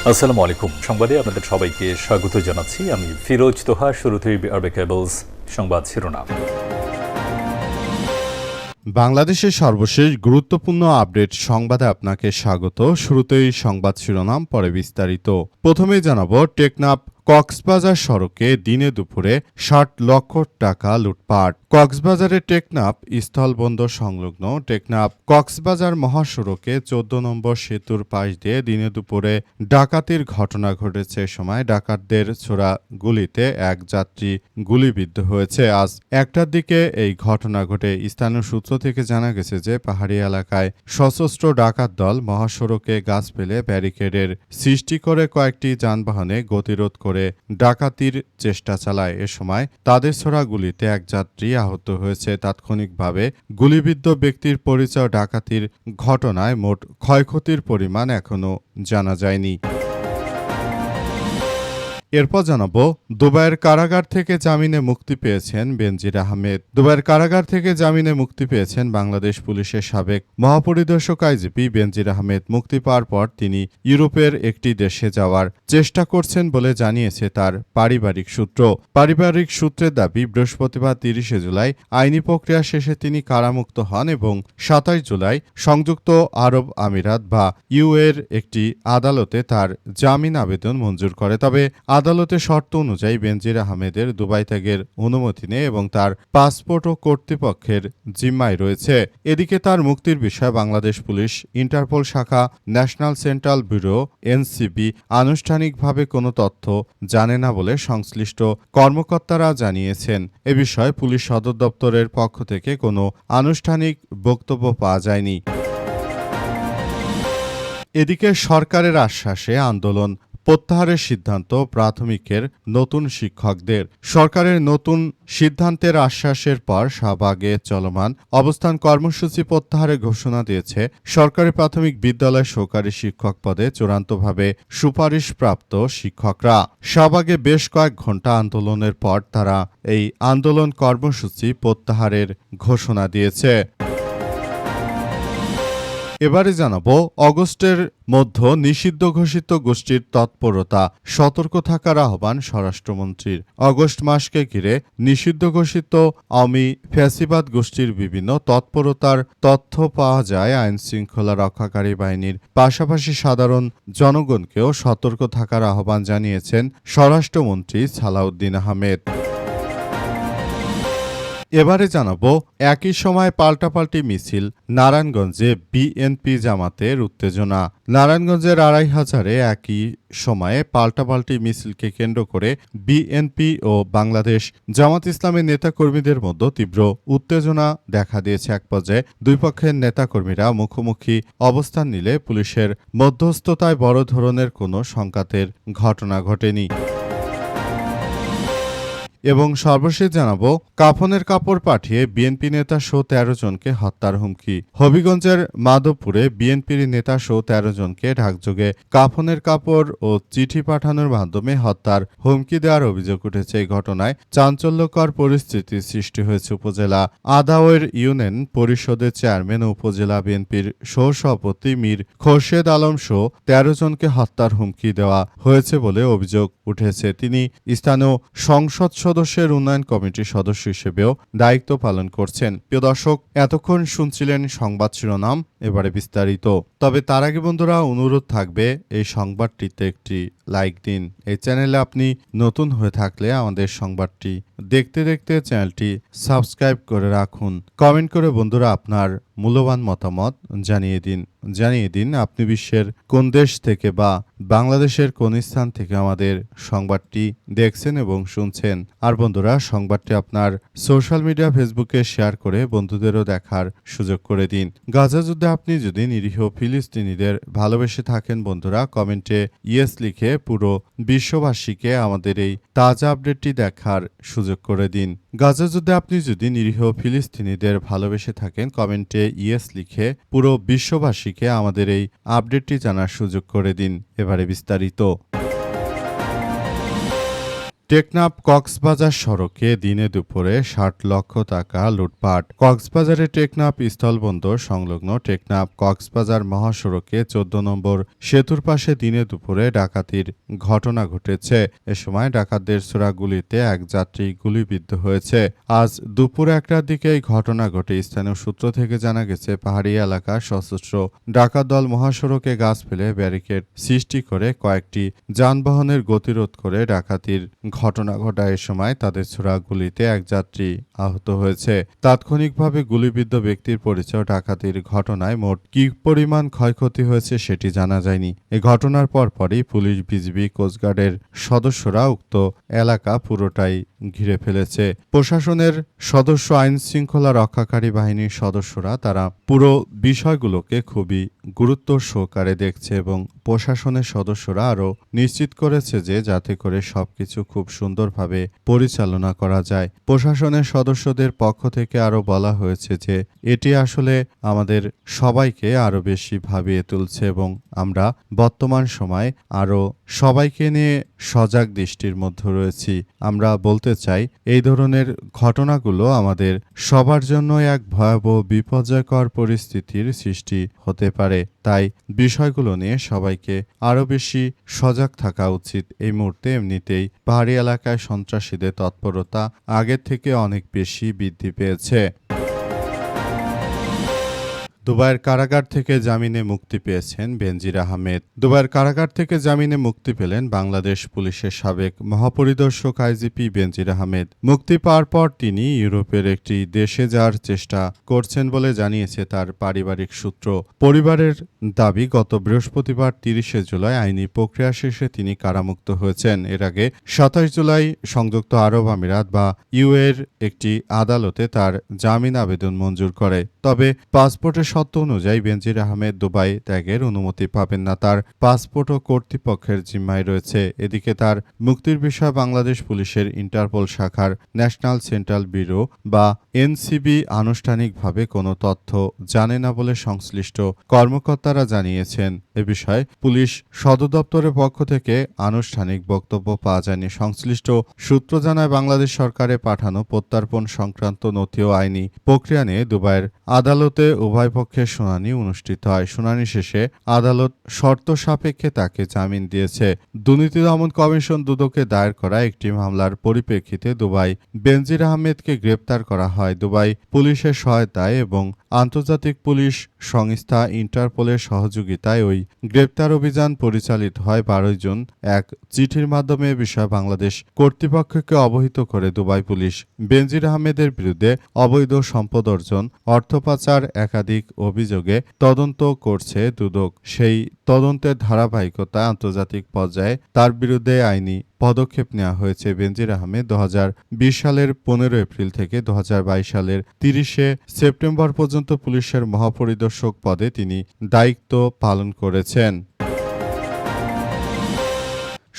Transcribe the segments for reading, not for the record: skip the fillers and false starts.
আসসালামু আলাইকুম। সংবাদে আপনাদের সবাইকে স্বাগত জানাচ্ছি। আমি ফিরোজ তোহা। শুরুতেই আরবে কেবলস সংবাদ শিরোনাম। বাংলাদেশের সর্বশেষ গুরুত্বপূর্ণ আপডেট সংবাদে আপনাকে স্বাগত। শুরুতেই সংবাদ শিরোনাম, পরে বিস্তারিত। প্রথমেই জানাবো, টেকনাফ কক্সবাজার সড়কে দিনে দুপুরে ৬০ লক্ষ টাকা লুটপাট। কক্সবাজারের টেকনাফ স্থলবন্দর সংলগ্ন টেকনাফ কক্সবাজার মহাসড়কে ১৪ নম্বর সেতুর পাশ দিয়ে দিনে দুপুরে ডাকাতির ঘটনা ঘটেছে। সময় ডাকাতদের ছোড়া গুলিতে এক যাত্রী গুলিবিদ্ধ হয়েছে। আজ একটার দিকে এই ঘটনা ঘটে। স্থানীয় সূত্র থেকে জানা গেছে যে পাহাড়ি এলাকায় সশস্ত্র ডাকাত দল মহাসড়কে গাছ ফেলে ব্যারিকেডের সৃষ্টি করে কয়েকটি যানবাহনে গতিরোধ করে ডাকাতির চেষ্টা চালায়। এ সময় তাদের ছোড়া গুলিতে এক যাত্রী আহত হয়েছে। তাৎক্ষণিকভাবে গুলিবিদ্ধ ব্যক্তির পরিচয়। ডাকাতির ঘটনায় মোট ক্ষয়ক্ষতির পরিমাণ এখনও জানা যায়নি। এরপর জানাবো, দুবাইয়ের কারাগার থেকে জামিনে মুক্তি পেয়েছেন বেনজির আহমেদ। দুবাইয়ের কারাগার থেকে জামিনে মুক্তি পেয়েছেন বাংলাদেশ পুলিশের সাবেক মহাপরিদর্শক আইজিপি বেনজির আহমেদ। মুক্তি পাওয়ার পর তিনি ইউরোপের একটি দেশে যাওয়ার চেষ্টা করছেন বলে জানিয়েছে তার পারিবারিক সূত্র। পারিবারিক সূত্রের দাবি, বৃহস্পতিবার ৩০ জুলাই আইনি প্রক্রিয়া শেষে তিনি কারামুক্ত হন এবং ২৭ জুলাই সংযুক্ত আরব আমিরাত বা ইউএর একটি আদালতে তার জামিন আবেদন মঞ্জুর করে। তবে আদালতের শর্ত অনুযায়ী বেনজির আহমেদের দুবাই ত্যাগের অনুমতি নেই এবং তার পাসপোর্টও কর্তৃপক্ষের জিম্মায় রয়েছে। এদিকে তার মুক্তির বিষয়ে বাংলাদেশ পুলিশ ইন্টারপোল শাখা ন্যাশনাল সেন্ট্রাল ব্যুরো এনসিবি আনুষ্ঠানিকভাবে কোনো তথ্য জানে না বলে সংশ্লিষ্ট কর্মকর্তারা জানিয়েছেন। এ বিষয়ে পুলিশ সদর দপ্তরের পক্ষ থেকে কোনো আনুষ্ঠানিক বক্তব্য পাওয়া যায়নি। এদিকে সরকারের আশ্বাসে আন্দোলন প্রত্যাহারের সিদ্ধান্ত প্রাথমিকের নতুন শিক্ষকদের। সরকারের নতুন সিদ্ধান্তের আশ্বাসের পর শাহবাগে চলমান অবস্থান কর্মসূচি প্রত্যাহারের ঘোষণা দিয়েছে সরকারি প্রাথমিক বিদ্যালয় সহকারী শিক্ষক পদে চূড়ান্তভাবে সুপারিশপ্রাপ্ত শিক্ষকরা। শাহবাগে বেশ কয়েক ঘণ্টা আন্দোলনের পর তারা এই আন্দোলন কর্মসূচি প্রত্যাহারের ঘোষণা দিয়েছে। এবারে জানাবো, অগস্টের মধ্যে নিষিদ্ধ ঘোষিত গোষ্ঠীর তৎপরতা, সতর্ক থাকার আহ্বান স্বরাষ্ট্রমন্ত্রীর। অগস্ট মাসকে ঘিরে নিষিদ্ধ ঘোষিত আওয়ামী ফ্যাসিবাদ গোষ্ঠীর বিভিন্ন তৎপরতার তথ্য পাওয়া যায়। আইন শৃঙ্খলা রক্ষাকারী বাহিনীর পাশাপাশি সাধারণ জনগণকেও সতর্ক থাকার আহ্বান জানিয়েছেন স্বরাষ্ট্রমন্ত্রী সালাউদ্দিন আহমেদ। এবারে জানাবো, একই সময় পাল্টাপাল্টি মিছিল নারায়ণগঞ্জে বিএনপি জামাতের উত্তেজনা। নারায়ণগঞ্জের ২৫০০-এ একই সময়ে পাল্টাপাল্টি মিছিলকে কেন্দ্র করে বিএনপি ও বাংলাদেশ জামাত ইসলামের নেতাকর্মীদের মধ্যে তীব্র উত্তেজনা দেখা দিয়েছে। এক পর্যায়ে দুই পক্ষের নেতাকর্মীরা মুখোমুখি অবস্থান নিলে পুলিশের মধ্যস্থতায় বড় ধরনের কোনো সংঘাতের ঘটনা ঘটেনি। এবং সর্বশেষ জানাবো, কাফনের কাপড় পাঠিয়ে বিএনপি নেতা সহ ১৩ জনকে হত্যার হুমকি। হবিগঞ্জের মাধবপুরে বিএনপির নেতা সহ ১৩ জনকে ঢাকযোগে কাফনের কাপড় ও চিঠি পাঠানোর মাধ্যমে হত্যার হুমকি দেওয়ার অভিযোগ উঠেছে। এই ঘটনায় চাঞ্চল্যকর পরিস্থিতির সৃষ্টি হয়েছে উপজেলা আদাওয়ের ইউনিয়ন পরিষদের চেয়ারম্যান ও উপজেলা বিএনপির সহসভাপতি মীর খোরশেদ আলম সহ ১৩ জনকে হত্যার হুমকি দেওয়া হয়েছে বলে অভিযোগ উঠেছে। তিনি স্থানীয় সংসদ সদস্যের উন্নয়ন কমিটির সদস্য হিসেবেও দায়িত্ব পালন করছেন। প্রিয় দর্শক, এতক্ষণ শুনছিলেন সংবাদ শিরোনাম, এবারে বিস্তারিত। তবে তার আগে বন্ধুরা, অনুরোধ থাকবে এই সংবাদটিতে একটি লাইক দিন। এই চ্যানেলে আপনি নতুন হয়ে থাকলে আমাদের সংবাদটি দেখতে দেখতে চ্যানেলটি সাবস্ক্রাইব করে রাখুন। কমেন্ট করে বন্ধুরা আপনার মূল্যবান মতামত জানিয়ে দিন আপনি বিশ্বের কোন দেশ থেকে বা বাংলাদেশের কোন স্থান থেকে আমাদের সংবাদটি দেখছেন এবং শুনছেন। আর বন্ধুরা, সংবাদটি আপনার সোশ্যাল মিডিয়া ফেসবুকে শেয়ার করে বন্ধুদেরও দেখার সুযোগ করে দিন। গাজা যুদ্ধে আপনি যদি নিরীহ ফিলিস্তিনিদের ভালোবেসে থাকেন বন্ধুরা, কমেন্টে ইয়েস লিখে পুরো বিশ্ববাসীকে আমাদের এই তাজা আপডেটটি দেখার সুযোগ করে দিন। গাজা যুদ্ধে আপনি যদি নিরীহ ফিলিস্তিনিদের ভালোবেসে থাকেন, কমেন্টে ইয়েস লিখে পুরো বিশ্ববাসীকে আমাদের এই আপডেটটি জানার সুযোগ করে দিন। এবারে বিস্তারিত। টেকনাফ কক্সবাজার সড়কে দিনে দুপুরে ৬০ লক্ষ টাকা লুটপাট। কক্সবাজারের টেকনাফ স্থলবন্দর সংলগ্ন টেকনাফ কক্সবাজার মহাসড়কে ১৪ নম্বর সেতুর পাশে দিনে দুপুরে ডাকাতির ঘটনা ঘটেছে। এ সময় ডাকাতদের ছোড়া গুলিতে এক যাত্রী গুলিবিদ্ধ হয়েছে। আজ দুপুর ১টার দিকে এই ঘটনা ঘটে। স্থানীয় সূত্র থেকে জানা গেছে, পাহাড়ি এলাকার সশস্ত্র ডাকাত দল মহাসড়কে গাছ ফেলে ব্যারিকেড সৃষ্টি করে কয়েকটি যানবাহনের গতিরোধ করে ডাকাতির ঘটনা ঘটায়। এ সময় তাদের ছোড়া গুলিতে এক যাত্রী আহত হয়েছে। তাৎক্ষণিকভাবে গুলিবিদ্ধ ব্যক্তির পরিচয়। ডাকাতির ঘটনায় মোট কী পরিমাণ ক্ষয়ক্ষতি হয়েছে সেটি জানা যায়নি। এ ঘটনার পরপরই পুলিশ, বিজিবি, কোস্টগার্ডের সদস্যরা উক্ত এলাকা পুরোটাই ঘিরে ফেলেছে। প্রশাসনের সদস্য, আইন শৃঙ্খলা রক্ষাকারী বাহিনীর সদস্যরা তারা পুরো বিষয়গুলোকে খুবই গুরুত্ব সহকারে দেখছে এবং প্রশাসনের সদস্যরা আরও নিশ্চিত করেছে যে যাতে করে সবকিছু খুব সুন্দরভাবে পরিচালনা করা যায়। প্রশাসনের সদস্যদের পক্ষ থেকে আরও বলা হয়েছে যে এটি আসলে আমাদের সবাইকে আরও বেশি ভাবিয়ে তুলছে এবং আমরা বর্তমান সময়ে আরও সবাইকে নিয়ে সজাগ দৃষ্টির মধ্যে রয়েছি। আমরা বলতে চাই, এই ধরনের ঘটনাগুলো আমাদের সবার জন্য এক ভয়াবহ বিপর্যয়কর পরিস্থিতির সৃষ্টি হতে পারে। তাই বিষয়গুলো নিয়ে সবাইকে আরও বেশি সজাগ থাকা উচিত। এই মুহূর্তে এমনিতেই পাহাড়ি এলাকায় সন্ত্রাসীদের তৎপরতা আগের থেকে অনেক বেশি বৃদ্ধি পেয়েছে। দুবাইয়ের কারাগার থেকে জামিনে মুক্তি পেয়েছেন বেনজির আহমেদ। দুবাইয়ের কারাগার থেকে জামিনে মুক্তি পেলেন বাংলাদেশ পুলিশের সাবেক মহাপরিদর্শক আইজিপি বেনজির আহমেদ। মুক্তি পাওয়ার পর তিনি ইউরোপের একটি দেশে যাওয়ার চেষ্টা করছেন বলে জানিয়েছে তার পারিবারিক সূত্র। পরিবারের দাবি, গত বৃহস্পতিবার ৩০শে জুলাই আইনি প্রক্রিয়া শেষে তিনি কারামুক্ত হয়েছেন। এর আগে ২৭ জুলাই সংযুক্ত আরব আমিরাত বা ইউএর একটি আদালতে তার জামিন আবেদন মঞ্জুর করে। তবে পাসপোর্টের শর্ত অনুযায়ী বেনজির আহমেদ দুবাই ত্যাগের অনুমতি পাবেন না। তার পাসপোর্টও কর্তৃপক্ষের জিম্মায় রয়েছে। এদিকে তার মুক্তির বিষয়ে বাংলাদেশ পুলিশের ইন্টারপোল শাখার ন্যাশনাল সেন্ট্রাল ব্যুরো বা এনসিবি আনুষ্ঠানিকভাবে কোনো তথ্য জানে না বলে সংশ্লিষ্ট কর্মকর্তারা জানিয়েছেন। এ বিষয়ে পুলিশ সদর দপ্তরের পক্ষ থেকে আনুষ্ঠানিক বক্তব্য পাওয়া যায়নি। সংশ্লিষ্ট সূত্র জানায়, বাংলাদেশ সরকারের পাঠানো প্রত্যর্পণ সংক্রান্ত নথি ও আইনি প্রক্রিয়া নিয়ে দুবাইয়ের আদালতে উভয় পক্ষের শুনানি অনুষ্ঠিত হয়। শুনানি শেষে আদালত শর্ত সাপেক্ষে তাকে জামিন দিয়েছে। দুর্নীতি দমন কমিশন দুদকে দায়ের করা একটি মামলার পরিপ্রেক্ষিতে দুবাই বেনজির আহমেদকে গ্রেপ্তার করা হয়। দুবাই পুলিশের সহায়তায় এবং আন্তর্জাতিক পুলিশ সংস্থা ইন্টারপোলের সহযোগিতায় ওই গ্রেপ্তার অভিযান পরিচালিত হয়। ১২ জুন এক চিঠির মাধ্যমে এ বিষয়ে বাংলাদেশ কর্তৃপক্ষকে অবহিত করে দুবাই পুলিশ। বেনজির আহমেদের বিরুদ্ধে অবৈধ সম্পদ অর্জন, অর্থ পাচার একাধিক অভিযোগে তদন্ত করছে দুদক। সেই তদন্তের ধারাবাহিকতায় আন্তর্জাতিক পর্যায়ে তার বিরুদ্ধে আইনি পদক্ষেপ নেওয়া হয়েছে। বেনজির আহমেদ ২০২০ সালের ১৫ এপ্রিল থেকে ২০২২ সালের ৩০শে সেপ্টেম্বর পর্যন্ত পুলিশের মহাপরিদর্শক পদে তিনি দায়িত্ব পালন করেছেন।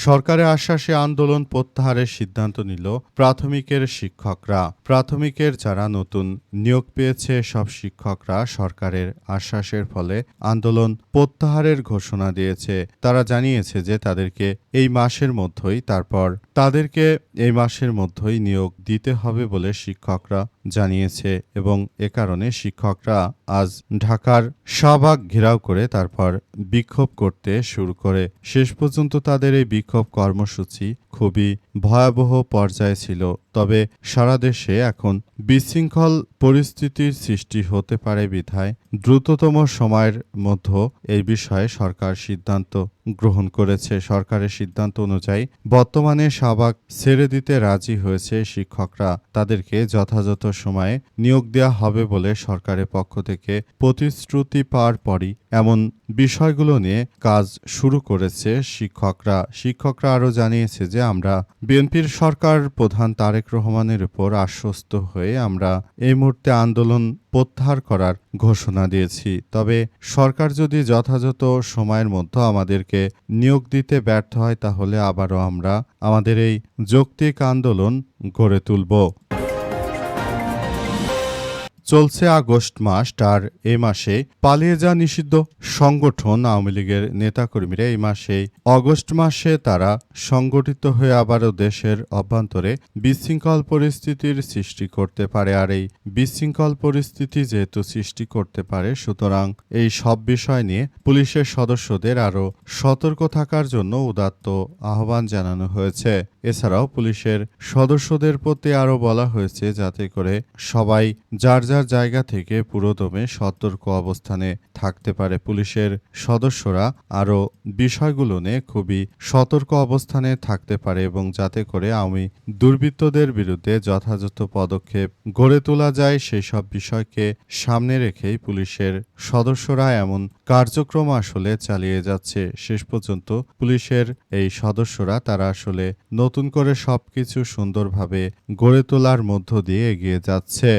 সরকারের আশ্বাসে আন্দোলন প্রত্যাহারের সিদ্ধান্ত নিল প্রাথমিকের শিক্ষকরা। প্রাথমিকের যারা নতুন নিয়োগ পেয়েছে সব শিক্ষকরা সরকারের আশ্বাসের ফলে আন্দোলন প্রত্যাহারের ঘোষণা দিয়েছে। তারা জানিয়েছে যে তাদেরকে এই মাসের মধ্যেই নিয়োগ দিতে হবে বলে শিক্ষকরা জানিয়েছে এবং এ কারণে শিক্ষকরা আজ ঢাকার শাহবাগ ঘেরাও করে তারপর বিক্ষোভ করতে শুরু করে। শেষ পর্যন্ত তাদের এই বিক্ষোভ কর্মসূচি খুবই ভয়াবহ পর্যায়ে ছিল। তবে সারা দেশে এখন বিশৃঙ্খল পরিস্থিতির সৃষ্টি হতে পারে বিধায় দ্রুততম সময়ের মধ্যে এই বিষয়ে সরকার সিদ্ধান্ত গ্রহণ করেছে। সরকারের সিদ্ধান্ত অনুযায়ী বর্তমানে শাহবাগ ছেড়ে দিতে রাজি হয়েছে শিক্ষকরা। তাদেরকে যথাযথ সময়ে নিয়োগ দেওয়া হবে বলে সরকারের পক্ষ থেকে প্রতিশ্রুতি পাওয়ার পরই এমন বিষয়গুলো নিয়ে কাজ শুরু করেছে শিক্ষকরা। শিক্ষকরা আরও জানিয়েছে যে আমরা বিএনপির সরকার প্রধান তারেক রহমানের উপর আশ্বস্ত হয়ে আমরা এই মুহূর্তে আন্দোলন প্রত্যাহার করার ঘোষণা দিয়েছি। তবে সরকার যদি যথাযথ সময়ের মধ্যে আমাদেরকে নিয়োগ দিতে ব্যর্থ হয় তাহলে আবারও আমরা আমাদের এই যৌক্তিক আন্দোলন গড়ে তুলব। চলছে আগস্ট মাস আর এ মাসে পালিয়ে যাওয়া নিষিদ্ধ সংগঠন আওয়ামী লীগের নেতাকর্মীরা এই মাসেই অগস্ট মাসে তারা সংগঠিত হয়ে আবারও দেশের অভ্যন্তরে বিশৃঙ্খল পরিস্থিতির সৃষ্টি করতে পারে। আর এই বিশৃঙ্খল পরিস্থিতি যেহেতু সৃষ্টি করতে পারে, সুতরাং এই সব বিষয় নিয়ে পুলিশের সদস্যদের আরও সতর্ক থাকার জন্য উদাত্ত আহ্বান জানানো হয়েছে। এছাড়াও পুলিশের সদস্যদের প্রতি আরও বলা হয়েছে যাতে করে সবাই যার যার জায়গা থেকে পুরোদমে সতর্ক অবস্থানে থাকতে পারে। পুলিশের সদস্যরা আরও বিষয়গুলো নিয়ে খুবই সতর্ক অবস্থানে থাকতে পারে এবং যাতে করে আওয়ামী দুর্বৃত্তদের বিরুদ্ধে যথাযথ পদক্ষেপ গড়ে তোলা যায় সেই সব বিষয়কে সামনে রেখেই পুলিশের সদস্যরা এমন কার্যক্রম আসলে চালিয়ে যাচ্ছে। শেষ পর্যন্ত পুলিশের এই সদস্যরা তারা আসলে নতুন করে সবকিছু সুন্দরভাবে গড়ে তোলার মধ্য দিয়ে এগিয়ে যাচ্ছে।